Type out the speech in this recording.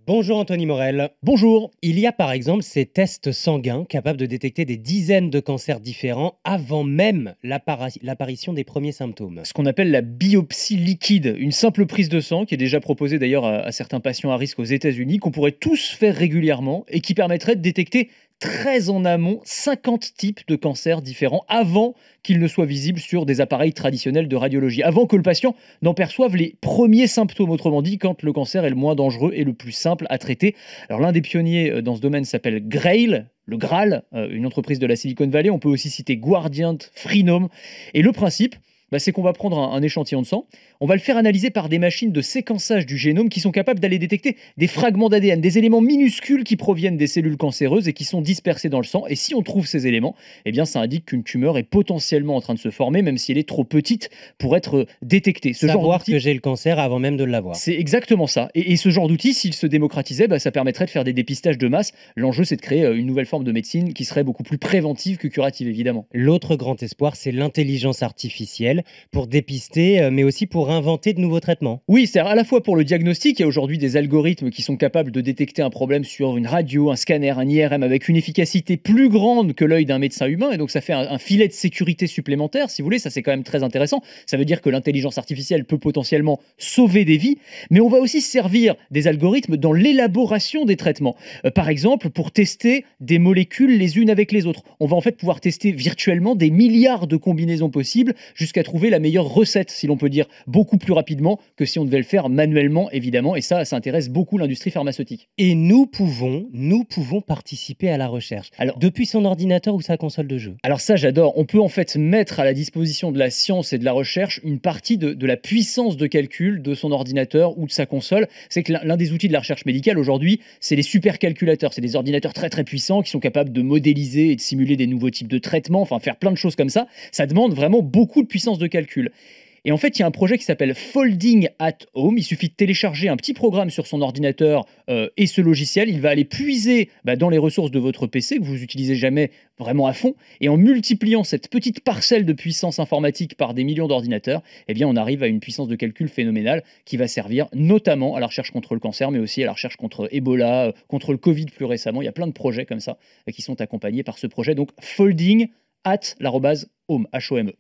Bonjour Anthony Morel. Bonjour. Il y a par exemple ces tests sanguins capables de détecter des dizaines de cancers différents avant même l'apparition des premiers symptômes. Ce qu'on appelle la biopsie liquide, une simple prise de sang qui est déjà proposée d'ailleurs à certains patients à risque aux États-Unis, qu'on pourrait tous faire régulièrement et qui permettrait de détecter très en amont 50 types de cancers différents avant qu'ils ne soient visibles sur des appareils traditionnels de radiologie, avant que le patient n'en perçoive les premiers symptômes, autrement dit quand le cancer est le moins dangereux et le plus simple à traiter. Alors l'un des pionniers dans ce domaine s'appelle Grail, le Graal, une entreprise de la Silicon Valley. On peut aussi citer Guardant, Freenome. Et le principe, c'est qu'on va prendre un échantillon de sang, on va le faire analyser par des machines de séquençage du génome qui sont capables d'aller détecter des fragments d'ADN, des éléments minuscules qui proviennent des cellules cancéreuses et qui sont dispersés dans le sang. Et si on trouve ces éléments, ça indique qu'une tumeur est potentiellement en train de se former, même si elle est trop petite pour être détectée. Savoir que j'ai le cancer avant même de l'avoir. C'est exactement ça. Et ce genre d'outil, s'il se démocratisait, ça permettrait de faire des dépistages de masse. L'enjeu, c'est de créer une nouvelle forme de médecine qui serait beaucoup plus préventive que curative, évidemment. L'autre grand espoir, c'est l'intelligence artificielle pour dépister, mais aussi pour inventer de nouveaux traitements. Oui, c'est à la fois pour le diagnostic. Il y a aujourd'hui des algorithmes qui sont capables de détecter un problème sur une radio, un scanner, un IRM avec une efficacité plus grande que l'œil d'un médecin humain. Et donc, ça fait un filet de sécurité supplémentaire, si vous voulez. Ça, c'est quand même très intéressant. Ça veut dire que l'intelligence artificielle peut potentiellement sauver des vies. Mais on va aussi servir des algorithmes dans l'élaboration des traitements. Par exemple, pour tester des molécules les unes avec les autres. On va en fait pouvoir tester virtuellement des milliards de combinaisons possibles jusqu'à trouver la meilleure recette, si l'on peut dire, beaucoup plus rapidement que si on devait le faire manuellement, évidemment. Et ça intéresse beaucoup l'industrie pharmaceutique. Et nous pouvons participer à la recherche. Alors, depuis son ordinateur ou sa console de jeu. Alors ça, j'adore. On peut en fait mettre à la disposition de la science et de la recherche une partie de la puissance de calcul de son ordinateur ou de sa console. C'est que l'un des outils de la recherche médicale aujourd'hui, c'est les supercalculateurs. C'est des ordinateurs très très puissants qui sont capables de modéliser et de simuler des nouveaux types de traitements, enfin faire plein de choses comme ça. Ça demande vraiment beaucoup de puissance de calcul. Et en fait, il y a un projet qui s'appelle Folding at Home. Il suffit de télécharger un petit programme sur son ordinateur et ce logiciel, il va aller puiser dans les ressources de votre PC que vous n'utilisez jamais vraiment à fond. Et en multipliant cette petite parcelle de puissance informatique par des millions d'ordinateurs, on arrive à une puissance de calcul phénoménale qui va servir notamment à la recherche contre le cancer, mais aussi à la recherche contre Ebola, contre le Covid plus récemment. Il y a plein de projets comme ça qui sont accompagnés par ce projet. Donc, Folding at @home, H-O-M-E.